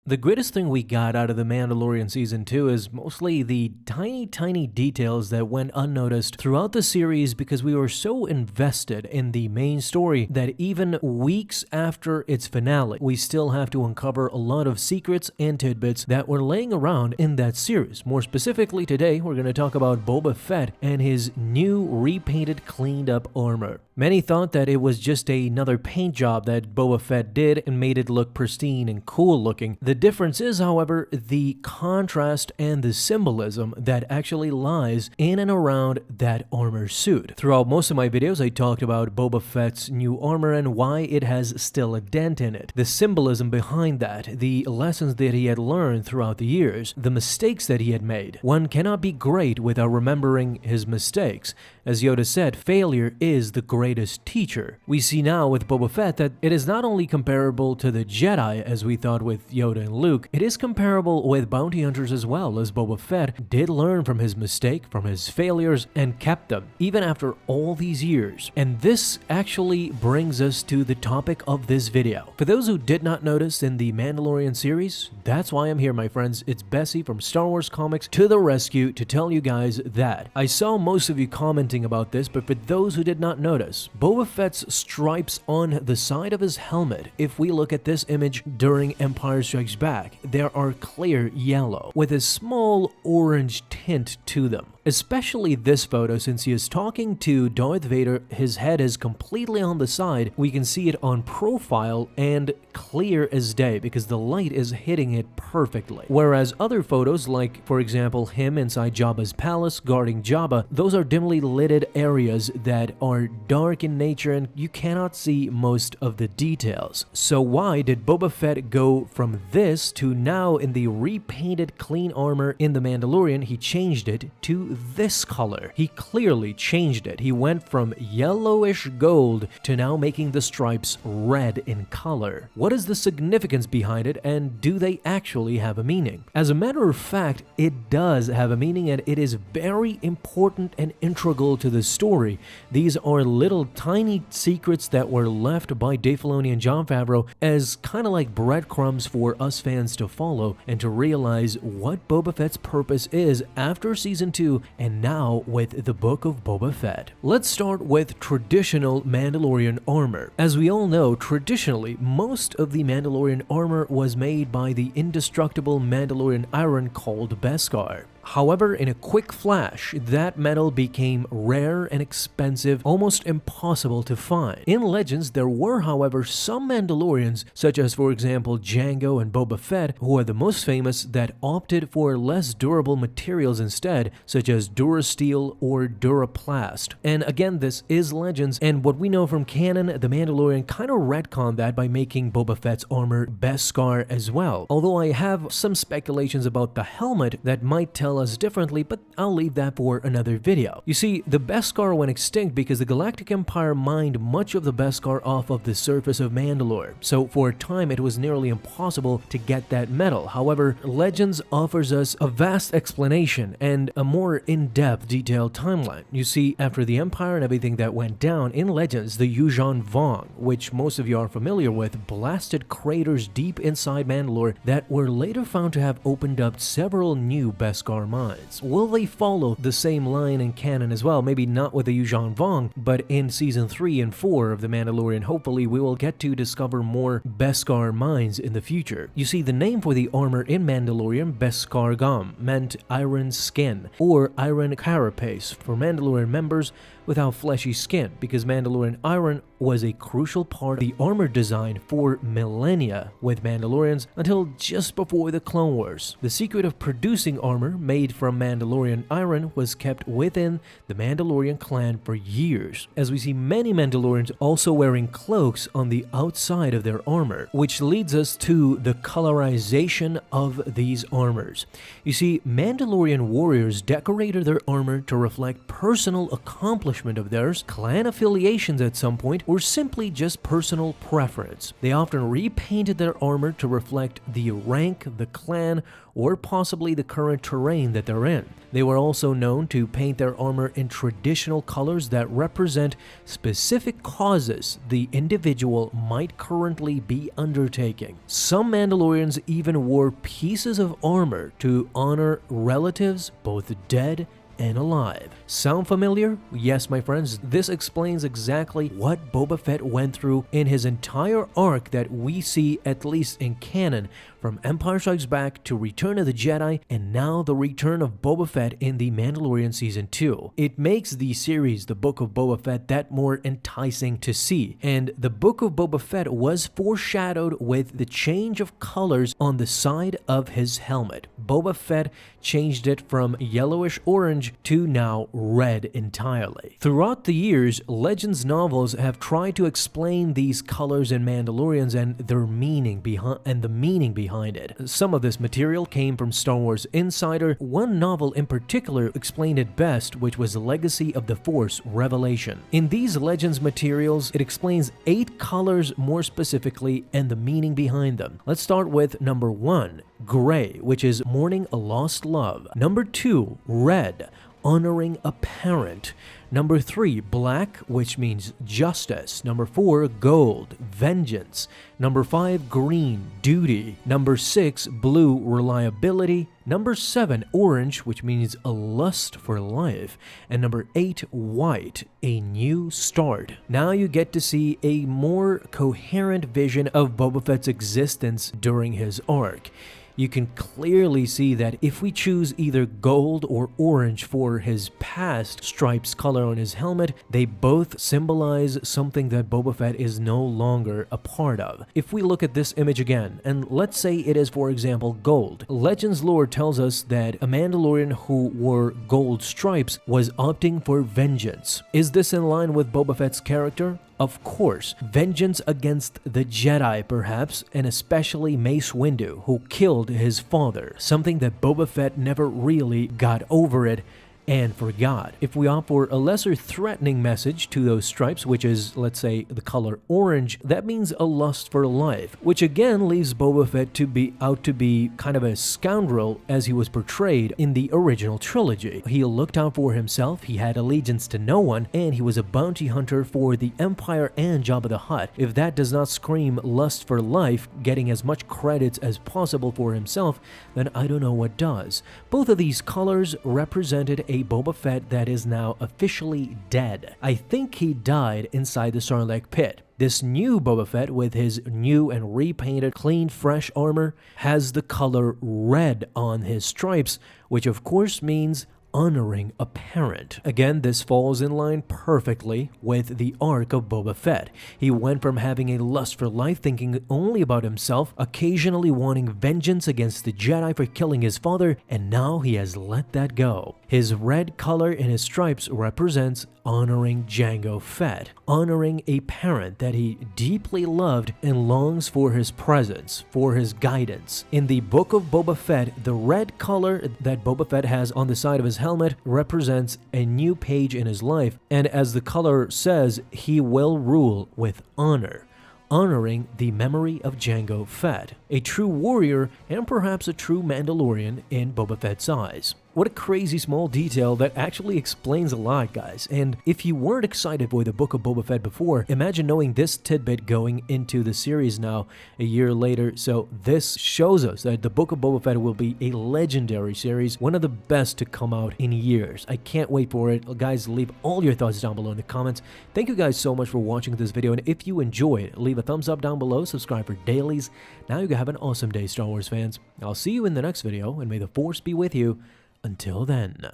The greatest thing we got out of The Mandalorian Season 2 is mostly the tiny details that went unnoticed throughout the series because we were so invested in the main story that even weeks after its finale, we still have to uncover a lot of secrets and tidbits that were laying around in that series. More specifically, today we're going to talk about Boba Fett and his new repainted, cleaned up armor. Many thought that it was just another paint job that Boba Fett did and made it look pristine and cool looking. The difference is, however, the contrast and the symbolism that actually lies in and around that armor suit. Throughout most of my videos, I talked about Boba Fett's new armor and why it has still a dent in it. The symbolism behind that, the lessons that he had learned throughout the years, the mistakes that he had made. One cannot be great without remembering his mistakes. As Yoda said, failure is the greatest teacher. We see now with Boba Fett that it is not only comparable to the Jedi as we thought with Yoda and Luke, it is comparable with bounty hunters as well, as Boba Fett did learn from his mistake, from his failures, and kept them, even after all these years. And this actually brings us to the topic of this video. For those who did not notice in the Mandalorian series, that's why I'm here, my friends. It's Bessie from Star Wars Comics to the rescue to tell you guys that. I saw most of you commenting about this, but for those who did not notice, Boba Fett's stripes on the side of his helmet, if we look at this image during Empire Strikes Back, there are clear yellow with a small orange tint to them. Especially this photo, since he is talking to Darth Vader, his head is completely on the side. We can see it on profile and clear as day because the light is hitting it perfectly. Whereas other photos, like for example him inside Jabba's palace guarding Jabba, those are dimly lighted areas that are dark in nature and you cannot see most of the details. So why did Boba Fett go from this to now in the repainted clean armor in The Mandalorian? He changed it to this color. He clearly changed it. He went from yellowish gold to now making the stripes red in color. What is the significance behind it, and do they actually have a meaning? As a matter of fact, it does have a meaning, and it is very important and integral to the story. These are little tiny secrets that were left by Dave Filoni and Jon Favreau as kind of like breadcrumbs for us fans to follow and to realize what Boba Fett's purpose is after Season 2 and now with the Book of Boba Fett. Let's start with traditional Mandalorian armor. As we all know, traditionally, most of the Mandalorian armor was made by the indestructible Mandalorian iron called Beskar. However, in a quick flash, that metal became rare and expensive, almost impossible to find. In Legends, there were, however, some Mandalorians, such as for example Jango and Boba Fett, who are the most famous, that opted for less durable materials instead, such as Durasteel or Duraplast. And again, this is Legends, and what we know from canon, The Mandalorian kind of retconned that by making Boba Fett's armor Beskar as well. Although I have some speculations about the helmet that might tell us differently, but I'll leave that for another video. You see, the Beskar went extinct because the Galactic Empire mined much of the Beskar off of the surface of Mandalore, so for a time it was nearly impossible to get that metal. However, Legends offers us a vast explanation and a more in-depth, detailed timeline. You see, after the Empire and everything that went down in Legends, the Yuuzhan Vong, which most of you are familiar with, blasted craters deep inside Mandalore that were later found to have opened up several new Beskar mines. Will they follow the same line in canon as well? Maybe not with the Yuuzhan Vong, but in Season 3 and 4 of The Mandalorian, hopefully we will get to discover more Beskar mines in the future. You see, the name for the armor in Mandalorian, Beskar Gam, meant iron skin, or iron carapace for Mandalorian members without fleshy skin, because Mandalorian iron was a crucial part of the armor design for millennia with Mandalorians until just before the Clone Wars. The secret of producing armor made from Mandalorian iron was kept within the Mandalorian clan for years, as we see many Mandalorians also wearing cloaks on the outside of their armor, which leads us to the colorization of these armors. You see, Mandalorian warriors decorated their armor to reflect personal accomplishments accomplishment of theirs, clan affiliations at some point, or simply just personal preference. They often repainted their armor to reflect the rank, the clan, or possibly the current terrain that they're in. They were also known to paint their armor in traditional colors that represent specific causes the individual might currently be undertaking. Some Mandalorians even wore pieces of armor to honor relatives, both dead and alive. Sound familiar? Yes, my friends, this explains exactly what Boba Fett went through in his entire arc that we see, at least in canon, from Empire Strikes Back to Return of the Jedi, and now the return of Boba Fett in The Mandalorian Season 2. It makes the series, The Book of Boba Fett, that more enticing to see, and the Book of Boba Fett was foreshadowed with the change of colors on the side of his helmet. Boba Fett changed it from yellowish orange to now red entirely. Throughout the years, Legends novels have tried to explain these colors in Mandalorians and their meaning behind it. Some of this material came from Star Wars Insider. One novel in particular explained it best, which was Legacy of the Force Revelation. In these Legends materials, it explains 8 colors more specifically and the meaning behind them. Let's start with number 1, gray, which is mourning a lost love. Number 2, red, honoring a parent. Number 3, black, which means justice. Number 4, gold, vengeance. Number 5, green, duty. Number 6, blue, reliability. Number 7, orange, which means a lust for life. And number 8, white, a new start. Now you get to see a more coherent vision of Boba Fett's existence during his arc. You can clearly see that if we choose either gold or orange for his past stripes color on his helmet, they both symbolize something that Boba Fett is no longer a part of. If we look at this image again, and let's say it is, for example, gold, Legends lore tells us that a Mandalorian who wore gold stripes was opting for vengeance. Is this in line with Boba Fett's character? Of course, vengeance against the Jedi perhaps, and especially Mace Windu, who killed his father, something that Boba Fett never really got over it and forgot. If we opt for a lesser threatening message to those stripes, which is, let's say, the color orange, that means a lust for life, which again leaves Boba Fett to be kind of a scoundrel as he was portrayed in the original trilogy. He looked out for himself, he had allegiance to no one, and he was a bounty hunter for the Empire and Jabba the Hutt. If that does not scream lust for life, getting as much credits as possible for himself, then I don't know what does. Both of these colors represented a Boba Fett that is now officially dead. I think he died inside the Sarlacc pit. This new Boba Fett, with his new and repainted, clean, fresh armor, has the color red on his stripes, which of course means honoring a parent. Again, this falls in line perfectly with the arc of Boba Fett. He went from having a lust for life, thinking only about himself, occasionally wanting vengeance against the Jedi for killing his father, and now he has let that go. His red color in his stripes represents honoring Jango Fett, honoring a parent that he deeply loved and longs for his presence, for his guidance. In the Book of Boba Fett, the red color that Boba Fett has on the side of his helmet represents a new page in his life, and as the color says, he will rule with honor, honoring the memory of Jango Fett, a true warrior and perhaps a true Mandalorian in Boba Fett's eyes. What a crazy small detail that actually explains a lot, guys. And if you weren't excited for the Book of Boba Fett before, imagine knowing this tidbit going into the series now a year later. So this shows us that the Book of Boba Fett will be a legendary series, one of the best to come out in years. I can't wait for it. Guys, leave all your thoughts down below in the comments. Thank you guys so much for watching this video, and if you enjoyed, leave a thumbs up down below, subscribe for dailies. Now you can have an awesome day, Star Wars fans. I'll see you in the next video, and may the Force be with you. Until then.